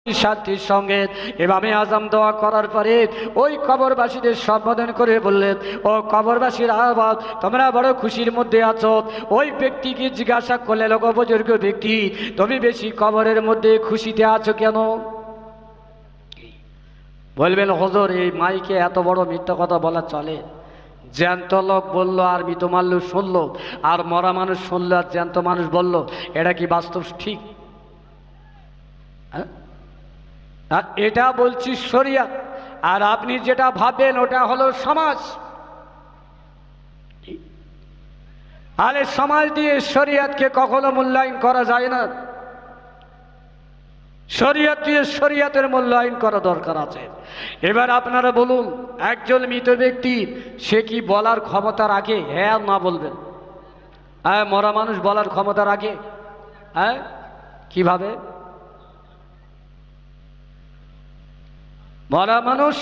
সাথীর সঙ্গে এভাবে আজাম দোয়া করার পরে ওই কবরবাসীদের সম্বোধন করে বললেন, ও কবরবাসীর আবাদ, তোমরা বড় খুশির মধ্যে আছো। ওই ব্যক্তিকে জিজ্ঞাসা করলে, লোক বুজুর্গ ব্যক্তি, তুমি বেশি কবরের মধ্যে খুশিতে আছো কেন? বলবেন, হুজুর এই মাইকে এত বড় মিথ্যা কথা বলা চলে? জ্যান্ত লোক বললো আর মৃত মানুষ শুনলো, আর মরা মানুষ শুনলো আর জ্যান্ত মানুষ বললো, এটা কি বাস্তব ঠিক? এটা বলছি শরিয়ত, আর আপনি যেটা ভাবেন ওটা হলো সমাজ। আরে সমাজ দিয়ে শরিয়তকে কখনো মূল্যায়ন করা যায় না। শরিয়ত দিয়ে শরিয়তের মূল্যায়ন করা দরকার আছে। এবার আপনারা বলুন, একজন মৃত ব্যক্তি সে কি বলার ক্ষমতা রাখে? হ্যাঁ না বলবেন? হ্যাঁ, মরা মানুষ বলার ক্ষমতা রাখে? হ্যাঁ, কিভাবে? মরা মানুষ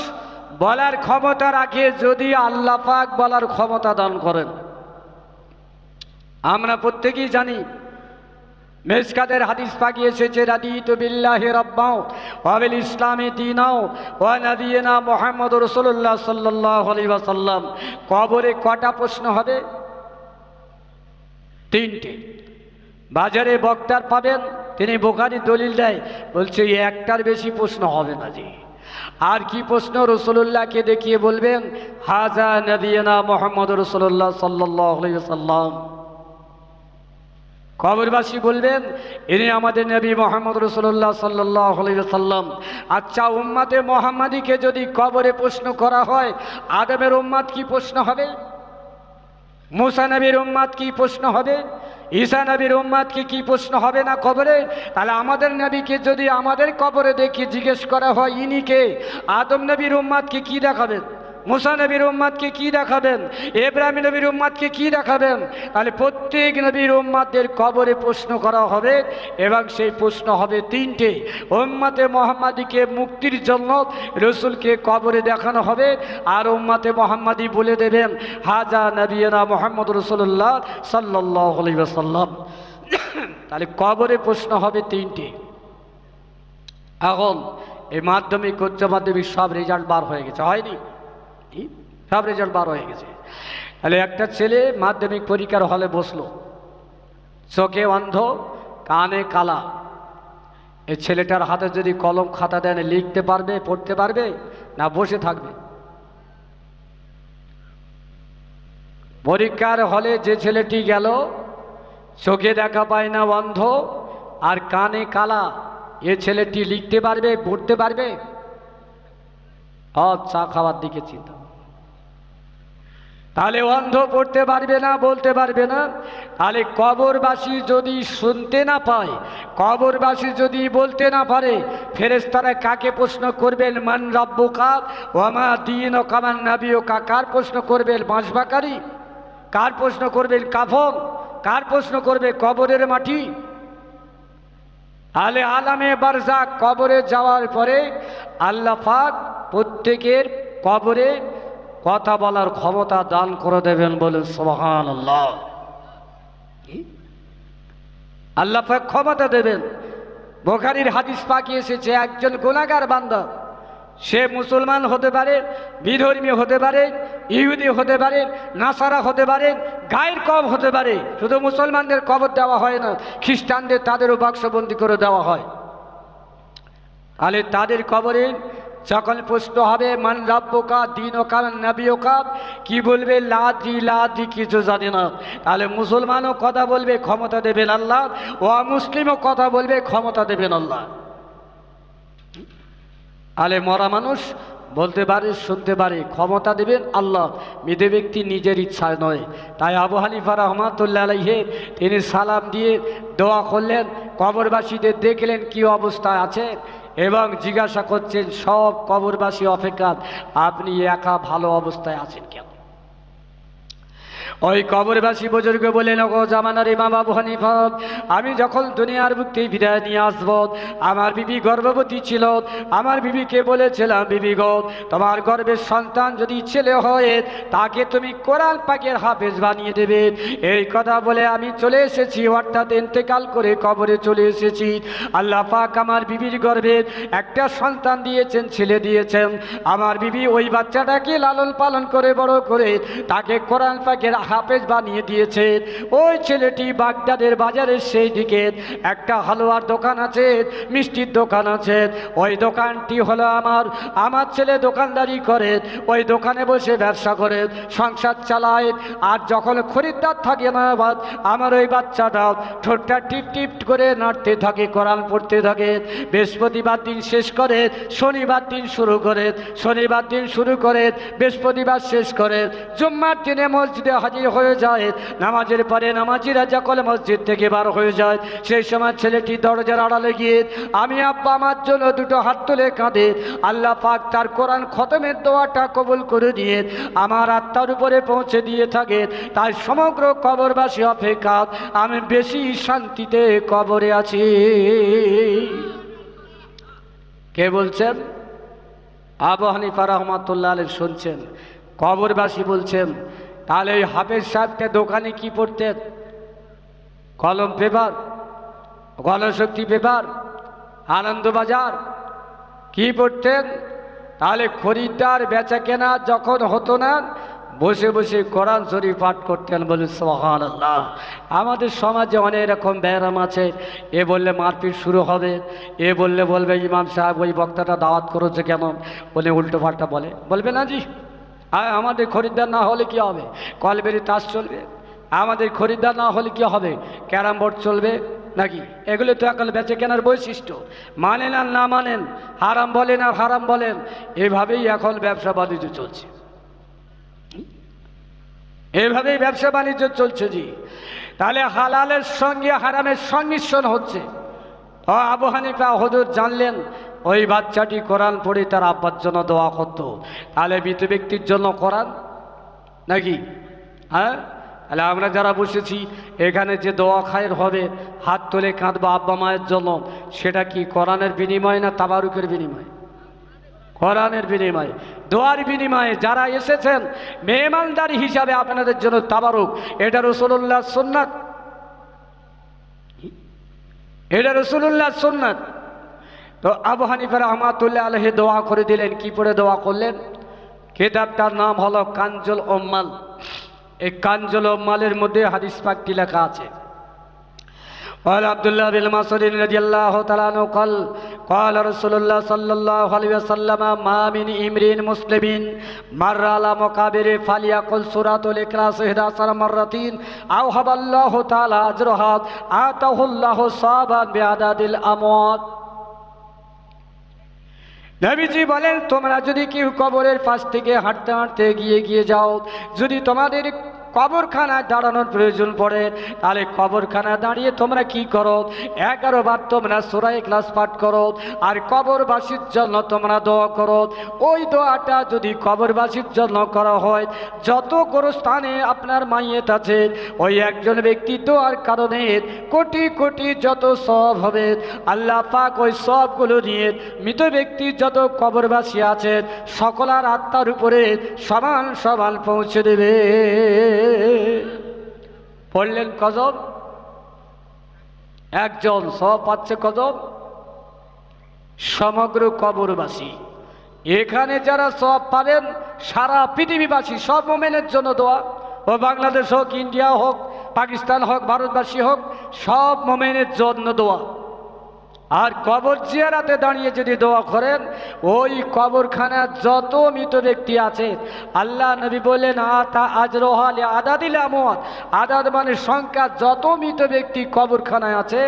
বলার ক্ষমতা রাখে যদি আল্লাহ পাক বলার ক্ষমতা দান করেন। আমরা প্রত্যেকেই জানি, মেশকাতের হাদিস পাকি এসেছে, রাদিতু বিল্লাহি রাব্বাও ওয়া বিল ইসলামি দীনাও ওয়া নবিয়িনা মুহাম্মদুর রাসূলুল্লাহ সাল্লাল্লাহু আলাইহি ওয়াসাল্লাম। কবরে কটা প্রশ্ন হবে? তিনটে। বাজারে বক্তার পাবেন, তিনি বুখারী দলিল দেয়, বলছে একটার বেশি প্রশ্ন হবে না জি। আর কি প্রশ্ন? রাসূলুল্লাহকে দেখিয়ে বলবেন, হাজা নবিয়িনা মুহাম্মদুর রাসূলুল্লাহ সাল্লাল্লাহু আলাইহি ওয়াসাল্লাম। কবরবাসী বলবেন, ইনি আমাদের নবী মুহাম্মদ রাসূলুল্লাহ সাল্লাল্লাহু আলাইহি ওয়াসাল্লাম। আচ্ছা, উম্মতে মুহাম্মাদীকে যদি কবরে প্রশ্ন করা হয়, আদমের উম্মত কি প্রশ্ন হবে? মুসা নবীর উম্মত কি প্রশ্ন হবে? ঈসা নবীর উম্মতকে কি প্রশ্ন হবে না কবরে? তাহলে আমাদের নবীকে যদি আমাদের কবরে দেখে জিজ্ঞেস করা হয় ইনি কে, আদম নবীর উম্মতকে কি দেখাবেন? মুসা নবীর উম্মতকে কি দেখাবেন? ইব্রাহিম নবীর উম্মতকে কি দেখাবেন? তাহলে প্রত্যেক নবীর উম্মতদের কবরে প্রশ্ন করা হবে, এবং সেই প্রশ্ন হবে তিনটে। উম্মতে মুহাম্মাদীকে মুক্তির জন্য রাসূলকে কবরে দেখানো হবে, আর উম্মতে মুহাম্মাদী বলে দেবেন, হাজা নবিয়না মুহাম্মদ রাসূলুল্লাহ সাল্লাল্লাহু আলাইহি ওয়াসাল্লাম। তাহলে কবরে প্রশ্ন হবে তিনটে। এখন এই মাধ্যমিক, উচ্চ মাধ্যমিক সব রেজাল্ট বার হয়ে গেছে, হয়নি? সব রেজাল্ট বার হয়ে গেছে। তাহলে একটা ছেলে মাধ্যমিক পরীক্ষার হলে বসলো, চোখে অন্ধ, কানে কালা। এই ছেলেটার হাতে যদি কলম খাতা দেন, লিখতে পারবে, পড়তে পারবে না বসে থাকবে? পরীক্ষার হলে যে ছেলেটি গেল, চোখে দেখা পায় না, অন্ধ আর কানে কালা, এ ছেলেটি লিখতে পারবে, পড়তে পারবে? চা খাওয়ার দিকে চিন্তা। তাহলে অন্ধ পড়তে পারবে না, বলতে পারবে না। তাহলে কবরবাসী যদি শুনতে না পায়, কবরবাসী যদি বলতে না পারে, ফেরেশতারা কাকে প্রশ্ন করবেন? মান রাব্বুকা ওয়া মা দীনুকা মান নাবিয়ুকা। কার প্রশ্ন করবেন? বাঁশবাকারি? কার প্রশ্ন করবেন? কাফন? কার প্রশ্ন করবে? কবরের মাটি? আলে আলামে বারজাক, কবরে যাওয়ার পরে আল্লাহ পাক প্রত্যেকের কবরে কথা বলার ক্ষমতা দান করে দেবেন, বলেন সুবহানাল্লাহ। আল্লাহ পাক ক্ষমতা দেবেন। বুখারীর হাদিস পাকি এসেছে, একজন গুনাহগার বান্দা, সে মুসলমান হতে পারে, বিধর্মী হতে পারে, ইহুদি হতে পারে, নাসারা হতে পারে, গায়ের কম হতে পারে। শুধু মুসলমানদের কবর দেওয়া হয় না, খ্রিস্টানদের তাদেরও বাক্সবন্দি করে দেওয়া হয়। তাহলে তাদের কবরে যখন প্রশ্ন হবে, মান রাব্বুকা দীনুকা নাবিয়ুকা, কি বলবে? লাদ্রি লাদ্রি, কিছু জানি না। তাহলে মুসলমানও কথা বলবে, ক্ষমতা দেবেন আল্লাহ, ও মুসলিমও কথা বলবে, ক্ষমতা দেবেন আল্লাহ। তাহলে মরা মানুষ বলতে পারে, শুনতে পারে, ক্ষমতা দেবেন আল্লাহ, মৃত ব্যক্তি নিজের ইচ্ছায় নয়। তাই আবু হানিফা রাহমাতুল্লাহ আলাইহি তিনি সালাম দিয়ে দোয়া করলেন, কবরবাসীদের দেখলেন কি অবস্থায় আছে, এবং জিজ্ঞাসা করছেন সব কবরবাসী অপেক্ষা আপনি একা ভালো অবস্থায় আছেন কেন? ওই কবরবাসী বুজুর্গ বলেন, ওগো জামানার ইমাম আবু হানিফা, আমি যখন দুনিয়ার মুক্তি ফিরিয়ে নিয়ে আসবো, আমার বিবি গর্ভবতী ছিল, আমার বিবিকে বলেছিলাম, বিবি গো, তোমার গর্ভের সন্তান যদি ছেলে হয় তাকে তুমি কোরআন পাকের হাফেজ বানিয়ে দেবে। এই কথা বলে আমি চলে এসেছি, অর্থাৎ ইন্তেকাল করে কবরে চলে এসেছি। আল্লাহ পাক আমার বিবির গর্ভে একটা সন্তান দিয়েছেন, ছেলে দিয়েছেন। আমার বিবি ওই বাচ্চাটাকে লালন পালন করে বড় করে তাকে কোরআন পাকের হাফেজ বানিয়ে দিয়েছে। ওই ছেলেটি বাগদাদের বাজারের সেই দিকে একটা হালুয়ার দোকান আছে, মিষ্টির দোকান আছে। ওই দোকানটি হলো আমার ছেলে দোকানদারি করে, ওই দোকানে বসে ব্যবসা করে সংসার চালায়। আর যখন খরিদ্দার থাকে না, আমার ওই বাচ্চাটা ঠোঁটটা টিপ টিপ করে নাড়তে থাকে, কোরআন পড়তে থাকে। বৃহস্পতিবার দিন শেষ করে শনিবার দিন শুরু করে, শনিবার দিন শুরু করে বৃহস্পতিবার শেষ করে জুম্মার দিনে মসজিদে হাজির হয়ে যায়। নামাজের পরে নামাজিরা যখন মসজিদ থেকে বার হয়ে যায়, সেই সময় ছেলেটি দরজার আড়ালে গিয়ে আমি আব্বা আমার জন্য দুটো হাত তুলে কাঁদে। আল্লাহ পাক তার কোরআন খতমের দোয়াটা কবুল করে দিয়ে আমার আত্মার উপরে পৌঁছে দিয়ে থাকে। তাই সমগ্র কবরবাসী অপেক্ষা আমি বেশি শান্তিতে কবরে আছি। কে বলছেন? আবু হানিফা রাহমাতুল্লাহ আলাইহি শুনছেন। কবরবাসী বলছেন, তাহলে এই হাফেজ সাহেবকে দোকানে কি পড়তেন? কলম পেপার, গণশক্তি পেপার, আনন্দবাজার কি পড়তেন? তাহলে খরিদ্দার বেচা কেনা যখন হতো না, বসে বসে কোরআন শরীফ পাঠ করতেন। বলে সুবহানাল্লাহ। আমাদের সমাজে অনেক রকম ব্যায়াম আছে। এ বললে মারপিট শুরু হবে, এ বললে বলবে ইমাম সাহেব ওই বক্তাটা দাওয়াত করেছে কেন, বলে উল্টো পাল্টা বলবে না জি। আমাদের খরিদ্দার না হলে কি হবে? কলবেরি তাস চলবে। আমাদের খরিদ্দার না হলে কি হবে? ক্যারাম বোর্ড চলবে নাকি? এগুলো তো এখন বেচে কেনার বৈশিষ্ট্য। মানেন আর না মানেন, হারাম বলেন আর হারাম বলেন, এভাবেই এখন ব্যবসা বাণিজ্য চলছে। এভাবেই ব্যবসা বাণিজ্য চলছে জি। তাহলে হালালের সঙ্গে হারামের সংমিশ্রণ হচ্ছে। আবু হানিফা হুজুর জানলেন ওই বাচ্চাটি কোরআন পড়ে তার আব্বার জন্য দোয়া করত। তাহলে মৃত ব্যক্তির জন্য কোরআন নাকি? হ্যাঁ, তাহলে আমরা যারা বসেছি এখানে যে দোয়া খায়ের হবে, হাত তুলে কাঁদবো আব্বা মায়ের জন্য, সেটা কি কোরআনের বিনিময় না তাবারুকের বিনিময়? কোরআনের বিনিময়ে, দোয়ার বিনিময়ে। যারা এসেছেন মেহমানদারি হিসাবে আপনাদের জন্য তাবারুক। এটা রাসূলুল্লাহ সুন্নাত, এটা রাসূলুল্লাহ সুন্নাত। তো আবু হানিফা রাহমাতুল্লাহ আলাইহি দোয়া করে দিলেন। কি পড়ে দোয়া করলেন? কিতাবটার নাম হলো কানজুল উম্মাল। এই কানজুল উম্মালের মধ্যে হাদিস পাকটি লেখা আছে। قال عبد الله بن مسعود رضي الله تعالى عنه قال رسول الله صلى الله عليه وسلم ما من امرئ مسلم مر على مقابر فليقل سورة الإخلاص 11 مرة أو هب الله تعالى أجرها آتاه الله صابا بعدد الأموات। নবীজি বলেন, তোমরা যদি কেউ কবরের পাশ থেকে হাঁটতে হাঁটতে গিয়ে যাও, যদি তোমাদের কবরখানায় দাঁড়ানোর প্রয়োজন পড়ে, তাহলে কবরখানায় দাঁড়িয়ে তোমরা কি করো? 11 বার তোমরা সূরা ইখলাস পাঠ করো আর কবরবাসীর জন্য তোমরা দোয়া করো। ওই দোয়াটা যদি কবরবাসীর জন্য করা হয়, যত গোরস্থানে আপনার মাইয়েত আছে, ওই একজন ব্যক্তি দোয়ার কারণে কোটি কোটি যত সওয়াব হবে, আল্লাহ পাক ওই সওয়াবগুলো নিয়ে মৃত ব্যক্তির যত কবরবাসী আছে সকলের আত্মার উপরে সমান সমান পৌঁছে দেবে। পড়লেন কজন? একজন। সওয়াব পাচ্ছে কজন? সমগ্র কবরবাসী। এখানে যারা সওয়াব পাবেন সারা পৃথিবীবাসী, সব মুমিনের জন্য দোয়া। ও বাংলাদেশ হোক, ইন্ডিয়া হোক, পাকিস্তান হোক, ভারতবাসী হোক, সব মুমিনের জন্য দোয়া। আর কবর জিয়ারাতে দাঁড়িয়ে যদি দোয়া করেন, ওই কবরখানার যত মৃত ব্যক্তি আছে, আল্লাহ নবী বললেন আতা আজরুহা লিআদাদিল আমওয়াত। আদাদ মানে সংখ্যা, যত মৃত ব্যক্তি কবরখানায় আছে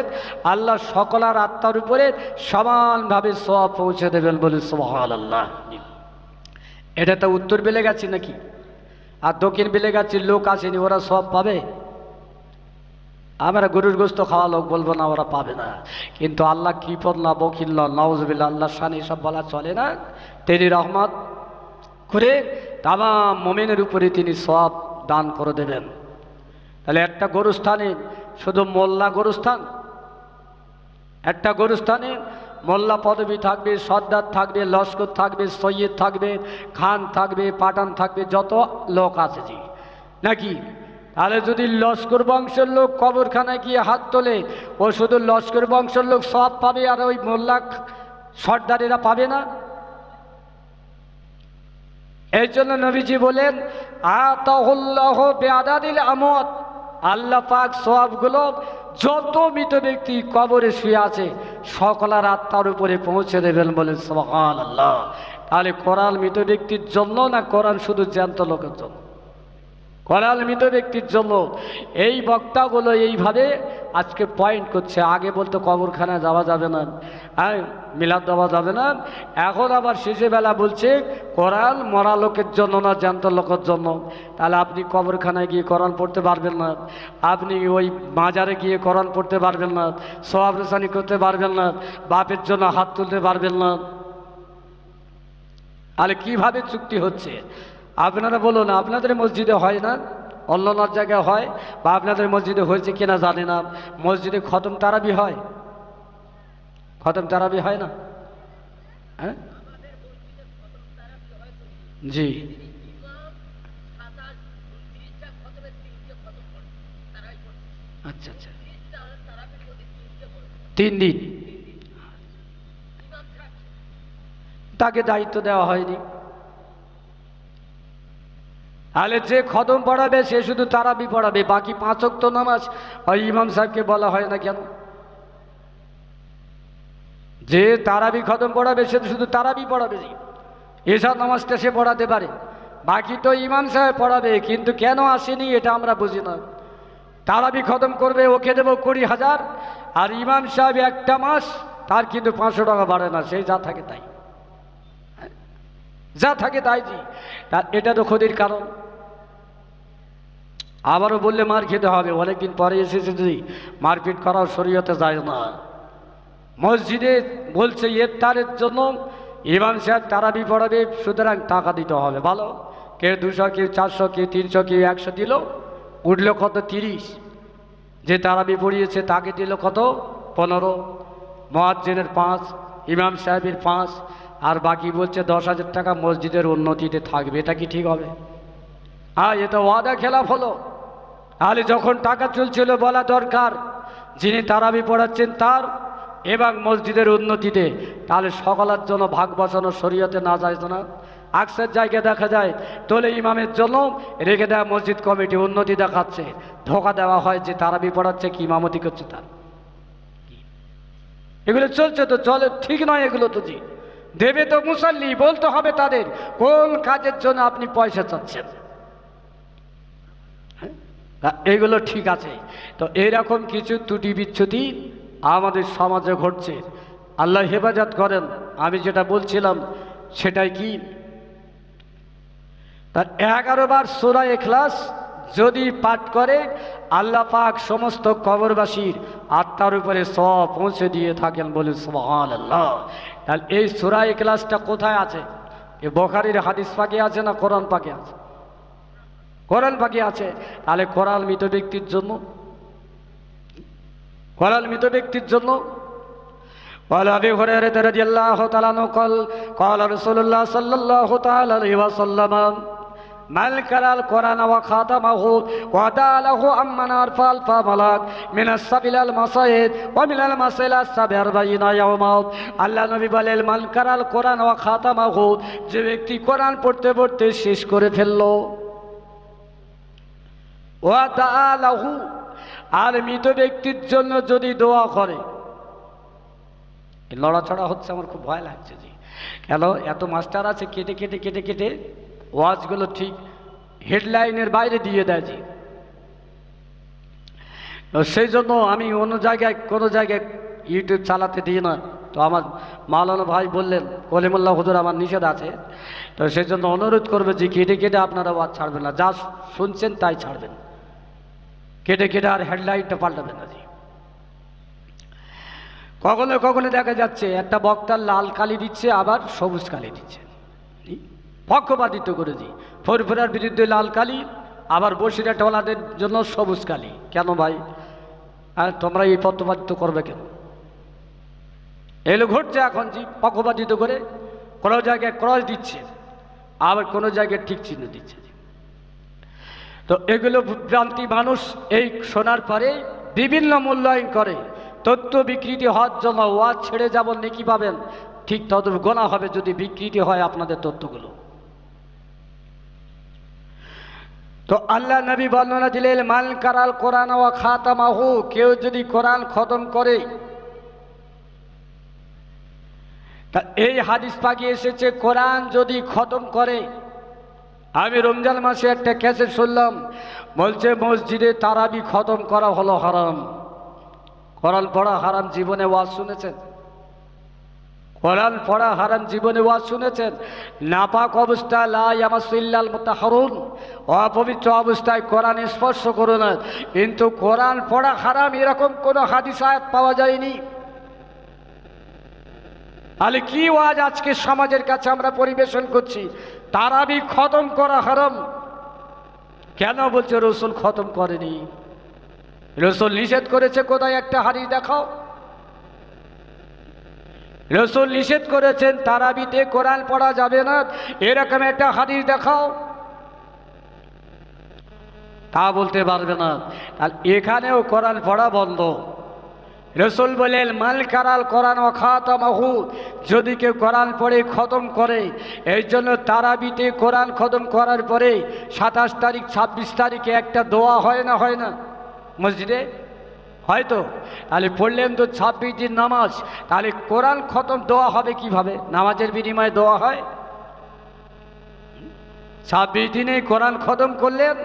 আল্লাহ সকলের আত্মার উপরে সমানভাবে সওয়াব পৌঁছে দেবেন। বলে সুবহানাল্লাহ। এটা তো উত্তর বেলে গেছে নাকি? আর দক্ষিণ বেলে গেছে লোক আসেনি, ওরা সওয়াব পাবে? আমরা গরুর গোস্ত খাওয়া লোক বলবো না, ওরা পাবে না। কিন্তু আল্লাহ কৃপণ না, বকিল না, নাউজুবিল্লাহ, আল্লাহ শান এসব বলা চলে না। তিনি রহমত করে তামাম মুমিনের উপরে তিনি সওয়াব দান করে দেবেন। তাহলে একটা গোরস্থানে শুধু মোল্লা গোরস্থান, একটা গোরস্থানে মোল্লা পদবী থাকবে, সর্দার থাকবে, লস্কর থাকবে, সৈয়দ থাকবে, খান থাকবে, পাঠান থাকবে, যত লোক আছে জি নাকি? তাহলে যদি লস্কর বংশের লোক কবরখানায় গিয়ে হাত তোলে, ও শুধু লস্কর বংশের লোক সব পাবে আর ওই মোল্লা সর্দারেরা পাবে না? এই জন্য নবীজি বলেন আতাহুল্লাহ বিআদাদিল আমওয়াত, আল্লাহ পাক সওয়াবগুলো যত মৃত ব্যক্তি কবরে শুয়ে আছে সকলের আত্মার উপরে পৌঁছে দেবেন, বলেন সুবহানাল্লাহ। তাহলে কোরআন মৃত ব্যক্তির জন্য না কোরআন শুধু জ্যান্ত লোকের জন্য? কোরআন মৃত ব্যক্তির জন্য। এই বক্তাগুলো এইভাবে আজকে পয়েন্ট করছে। আগে বলতো কবরখানায় যাওয়া যাবে না, হ্যাঁ মিলাদ দেওয়া যাবে না, এখন আবার শেষে বেলা বলছে কোরআন মরা লোকের জন্য না জ্যান্ত লোকের জন্য। তাহলে আপনি কবরখানায় গিয়ে কোরআন পড়তে পারবেন না, আপনি ওই মাজারে গিয়ে কোরআন পড়তে পারবেন না, সওয়াব রেসানি করতে পারবেন না, বাপের জন্য হাত তুলতে পারবেন না। তাহলে কিভাবে চুক্তি হচ্ছে? আপনারা বলুন, আপনাদের মসজিদে হয় না, অন্য অন্য জায়গায় হয়, বা আপনাদের মসজিদে হয়েছে কিনা জানি না, মসজিদে খতম তারাবি হয়? খতম তারাবি হয় না? হ্যাঁ জি, আচ্ছা আচ্ছা, 3 দিন তাকে দায়িত্ব দেওয়া হয়নি। তাহলে যে খতম পড়াবে সে শুধু তারাবি পড়াবে, বাকি 5 ওয়াক্ত নামাজ ওই ইমাম সাহেবকে বলা হয় না কেন? যে তারাবি খতম পড়াবে সে শুধু তারাবি পড়াবে, এশার নামাজটা সে পড়াতে পারে, বাকি তো ইমাম সাহেব পড়াবে। কিন্তু কেন আসেনি এটা আমরা বুঝি না। তারাবি খতম করবে, ওকে দেবো 20,000, আর ইমাম সাহেব একটা মাস তার কিন্তু 500 টাকা বাড়ে না, সেই যা থাকে তাই, যা থাকে তাই জি। এটা তো ক্ষতির কারণ। আবারও বললে মার খেতে হবে, অনেকদিন পরে এসেছে, যদি মারপিট করাও শরীয়তে যায় না। মসজিদে বলছে ইফতারের জন্য ইমাম সাহেব তারাবি পড়াবে, সুতরাং টাকা দিতে হবে। ভালো, কেউ 200, কেউ 400, কেউ 300, কেউ 100 দিল, উঠলো কত 30। যে তারাবি পড়িয়েছে তাকে দিল কত 15, মুয়াজ্জিনের 5, ইমাম সাহেবের 5, আর বাকি বলছে 10,000 টাকা মসজিদের উন্নতিতে থাকবে। এটা কি ঠিক হবে? এটা ওয়াদা খেলাফ হলো। তাহলে যখন টাকা চলছিল বলা দরকার যিনি তারাবি পড়াচ্ছেন তার এবং মসজিদের উন্নতিতে, তাহলে সকলের জন্য ভাগ বসানো শরীয়তে না যায় না। আকসার জায়গায় দেখা যায় তোলে ইমামের জন্য রেখে দেওয়া মসজিদ কমিটি উন্নতি দেখাচ্ছে, ধোকা দেওয়া হয় যে তারাবি পড়াচ্ছে কি ইমামতি করছে তার। এগুলো চলছে তো চলে, ঠিক নয় এগুলো তো জি। দেবে তো মুসাল্লি, বলতে হবে তাদের কোন কাজের জন্য আপনি পয়সা চাচ্ছেন। এগুলো ঠিক আছে। তো এইরকম কিছু ত্রুটি বিচ্ছুতি আমাদের সমাজে ঘটছে, আল্লাহ হেফাজত করেন। আমি যেটা বলছিলাম সেটাই কি, তার 11 বার সূরা ইখলাস যদি পাঠ করে আল্লাহ পাক সমস্ত কবরবাসীর আত্মার উপরে সওয়াব পৌঁছে দিয়ে থাকেন, বলে সুবহানাল্লাহ। তাহলে এই সূরা ইখলাসটা কোথায় আছে? এ বুখারীর হাদিস পাকে আছে না কোরআন পাকে আছে? কোরআন পাকে আছে। তাহলে কোরআন মৃত ব্যক্তির জন্য, কোরআন মৃত ব্যক্তির জন্য। قال أبي هريرة رضي الله تعالى عنه قال رسول الله صلى الله تعالى عليه وسلم من قرأ القرآن وختمه ودعا له عمن عرف ألف ملك من السبع إلى المساجد ومن المساجد إلى السبع 40 يوما। আল্লাহ নবী বলেন মান কারাল কোরআন ওয়া খাতামাহু, যে ব্যক্তি কোরআন পড়তে পড়তে শেষ করে ফেললো, ওয়া দাআ লাহু, আর মৃত ব্যক্তির জন্য যদি দোয়া করে। লড়াচড়া হচ্ছে, আমার খুব ভয় লাগছে জি। কেন এত মাস্টার আছে কেটে কেটে কেটে কেটে ওয়াজগুলো ঠিক হেডলাইনের বাইরে দিয়ে দেয় জি। সেই জন্য আমি অন্য জায়গায় কোনো জায়গায় ইউটিউব চালাতে দিই না। তো আমার মাওলানা ভাই বললেন কলিমুল্লাহ হুজুর আমার নিষেধ আছে, তো সেই জন্য অনুরোধ করবে যে কেটে কেটে আপনারা ওয়াজ ছাড়বেন না, যা শুনছেন তাই ছাড়বেন, কেটে কেটে আর হেডলাইনটা পাল্টাবেন না জি। কখনো কখনো দেখা যাচ্ছে একটা বক্তার লাল কালি দিচ্ছে আবার সবুজ কালি দিচ্ছে, পক্ষপাতিত্ব করে জি। ফরফরার বিরুদ্ধে লাল কালি আবার বসিরহাটওয়ালাদের জন্য সবুজ কালি। কেন ভাই? তোমরা এই পক্ষপাতিত্ব করবে কেন? এগুলো ঘটছে এখন, জি, পক্ষপাতিত্ব করে কোনো জায়গায় ক্রস দিচ্ছে, আবার কোনো জায়গায় ঠিক চিহ্ন দিচ্ছে। তো এগুলো ভ্রান্তি মানুষ এই শোনার পরে বিভিন্ন মূল্যায়ন করে। তথ্য বিকৃতি হওয়ার জন্য ওয়াজ ছেড়ে যেমন নেকি পাবেন, ঠিক তত গোনা হবে যদি বিকৃতি হয় আপনাদের তথ্যগুলো। তো আল্লাহ নবী বর্ণনা দিলেন, মান কারাল কোরআন ওয়া খাতামাহু, কেউ যদি কোরআন খতম করে, তা এই হাদিস পাকে এসেছে কোরআন যদি খতম করে। আমি রমজান মাসে একটা ক্যাসেট শুনলাম, বলছে মসজিদে তারাবি খতম করা হলো হারাম। কোরআন পড়া হারাম, জীবনে ওয়াজ শুনেছেন? কোরআন পড়া হারাম, জীবনে ওয়াজ শুনেছেন? নাপাক অবস্থায় লা ইয়ামাসসু ইল্লাল মুতাহহারুন, অপবিত্র অবস্থায় কোরআন স্পর্শ করো না। কিন্তু কোরআন পড়া হারাম এরকম কোনো হাদিস আয়াত পাওয়া যায়নি। তাহলে কি ওয়াজ আজকে সমাজের কাছে আমরা পরিবেশন করছি? তারাবি খতম করা হারাম। কেন বলছে রসুল খতম করেনি? রসুল নিষেধ করেছে কোথায়? একটা হাদিস দেখাও। রসুল নিষেধ করেছেন তারাবিতে কোরআন পড়া যাবে না, এরকম একটা হাদিস দেখাও। তা বলতে পারবে না। আর এখানেও কোরআন পড়া বন্ধ। রসুল বলেন, মাল কারাল কোরআন ও খাতামাহু, যদি কেউ কোরআন পড়ে খতম করে। এই জন্য তারাবিতে কোরআন খতম করার পরে 27 তারিখ 26 তারিখে একটা দোয়া হয় না? হয় না মসজিদে? হয়তো। তাহলে পড়লেন তো 26 দিন নামাজ, তাহলে কোরআন খতম দোয়া হবে কিভাবে? নামাজের বিনিময়ে দোয়া হয়? 26 দিনে কোরআন খতম করলেন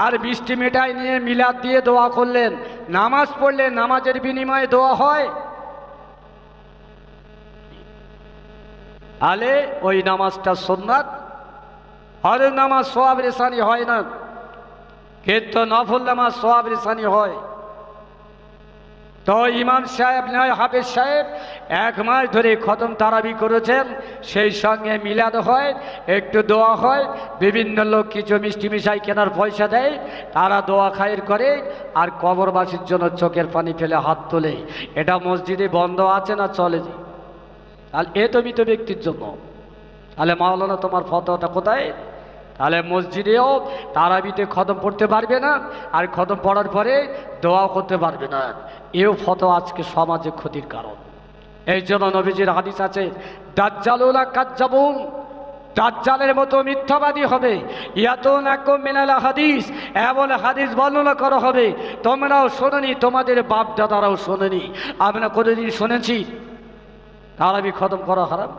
আর 20টি মিঠাই নিয়ে মিলাদ দিয়ে দোয়া করলেন, নামাজ পড়লেন, নামাজের বিনিময়ে দোয়া হয়? তাহলে ওই নামাজটা সুন্নাত, হর নামাজ সোয়াব রেসানি হয় না, কিন্তু নফল নামাজ সোয়াব রেসানি হয়। তো ইমাম সাহেব নয় হাফেজ সাহেব 1 মাস ধরে খতম তারাবি করেছেন, সেই সঙ্গে মিলাদ হয়, একটু দোয়া হয়, বিভিন্ন লোক কিছু মিষ্টি মিশাই কেনার পয়সা দেয়, তারা দোয়া খায়ের করে, আর কবরবাসীর জন্য চোখের পানি ফেলে হাত তোলে। এটা মসজিদে বন্ধ আছে না চলে? তাহলে এ তো মৃত ব্যক্তির জন্য। তাহলে মাওলানা তোমার ফতোয়াটা কোথায়? তাহলে মসজিদেও তারাবিতে খতম পড়তে পারবে না, আর খতম পড়ার পরে দোয়া করতে পারবে না। এও ফতোয়া আজকে সমাজে ক্ষতির কারণ। এই জন্য নবীজির হাদিস আছে, দাজ্জালুলা কাজ্জাবুন, দাজ্জালের মতো মিথ্যাবাদী হবে। ইয়াতুনাকুম মিনাল হাদিস, এমন হাদিস বর্ণনা করা হবে তোমরাও শোনোনি, তোমাদের বাপ দাদারাও শোনেনি। আমরা কোনোদিন শুনেছি তারাবি খতম করা হারাম?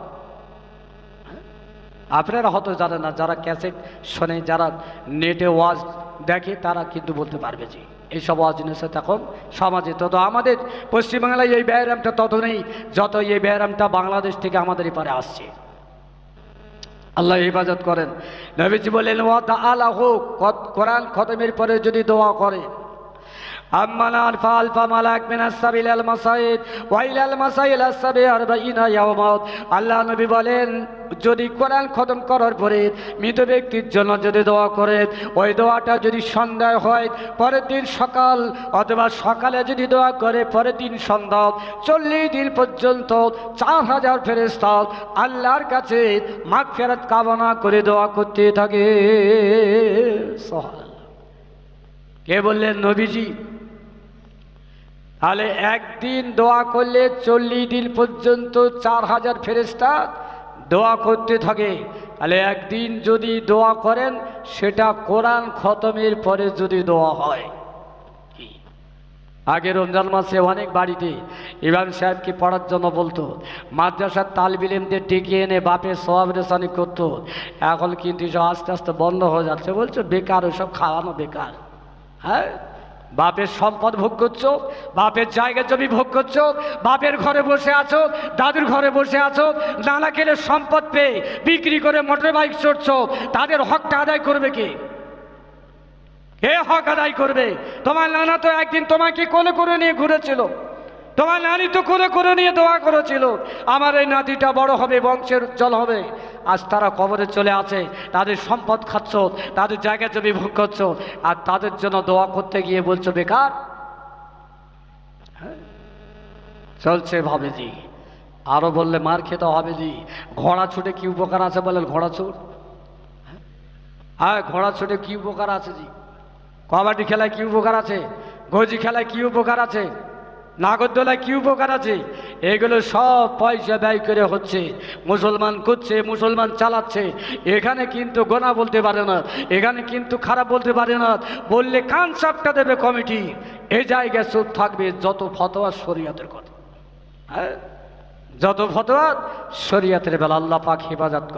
আপনারা হয়তো জানেন না, যারা ক্যাসেট শোনে, যারা নেটে ওয়াজ দেখে, তারা কিন্তু বলতে পারবে যে এইসব ওয়াজ জিনিস এখন সমাজে। তত আমাদের পশ্চিমবাংলায় এই ব্যায়ামটা তত নেই যত এই ব্যায়ামটা বাংলাদেশ থেকে আমাদের এপারে আসছে। আল্লাহ হেফাজত করেন। নবীজি বলেন, ওয়া তাআলা হোক, কোরআন খতমের পরে যদি দোয়া করে, আম্মানার ফালফা মালাক মিনাস সাবিলাল মাসাইদ ওয়াইলাল মাসাইল আসসাবি 40 ইয়াওমা। আল্লাহ নবী বলেন, যদি কোরআন খতম করার পরে মৃত ব্যক্তির জন্য যদি দোয়া করে, ওই দোয়াটা যদি সন্ধ্যায় হয়, পরের দিন সকাল, অথবা সকালে যদি দোয়া করে পরের দিন সন্ধ্যা, 40 দিন পর্যন্ত 4000 ফেরেশতা আল্লাহর কাছে মাগফিরাত কামনা করে দোয়া করতে থাকে। সুবহানাল্লাহ। কে বললেন? নবীজি। তাহলে একদিন দোয়া করলে 40 দিন পর্যন্ত 4000 ফেরেশতা দোয়া করতে থাকে। তাহলে একদিন যদি দোয়া করেন, সেটা কোরআন খতমের পরে যদি দোয়া হয়। আগে রমজান মাসে অনেক বাড়িতে ইমাম সাহেবকে পড়ার জন্য বলতো, মাদ্রাসার তালিব ইলমদের ডেকে এনে বাপের সওয়াব রেসানি করতো। এখন কিন্তু সব আস্তে আস্তে বন্ধ হয়ে যাচ্ছে। বলছো বেকার, ওসব খাওয়ানো বেকার। হ্যাঁ, বাপের সম্পদ ভোগ করছো, বাপের জায়গা জমি ভোগ করছো, বাপের ঘরে বসে আছো, দাদুর ঘরে বসে আছো, নানা কেলে সম্পদ পেয়ে বিক্রি করে মোটর বাইক চড়ছো, তাদের হকটা আদায় করবে কে? কে হক আদায় করবে? তোমার নানা তো একদিন তোমাকে কোলে করে নিয়ে ঘুরেছিল, তোমার নানি তো করে করে নিয়ে দোয়া করেছিল আমার এই নাতিটা বড় হবে, বংশের উজ্জ্বল হবে। আজ তারা কবরে চলে আছে, তাদের সম্পদ খাচ্ছ, তাদের জায়গা জমি ভোগ করছ, আর তাদের জন্য দোয়া করতে গিয়ে বলছো বেকার। চলছে ভাবে জি, আরো বললে মার খেতে হবে জি। ঘোড়া ছুটে কি উপকার আছে বলেন? ঘোড়া ছুট, হ্যাঁ ঘোড়া ছুটে কি উপকার আছে জি? কবাডি খেলায় কি উপকার আছে? গজি খেলায় কি উপকার আছে? নাগরদোলায় কি উপকার আছে? এগুলো সব পয়সা ব্যয় করে হচ্ছে, মুসলমান করছে, মুসলমান চালাচ্ছে। এখানে কিন্তু গোনা বলতে পারে না, এখানে কিন্তু খারাপ বলতে পারে না, বললে কান চাপটা দেবে কমিটি। এই জায়গায় চুপ থাকবে যত ফতোয়া শরীয়তের কথা, হ্যাঁ যত ফতোয়া শরীয়তের বেলা। আল্লাহ পাক হেফাজত করে।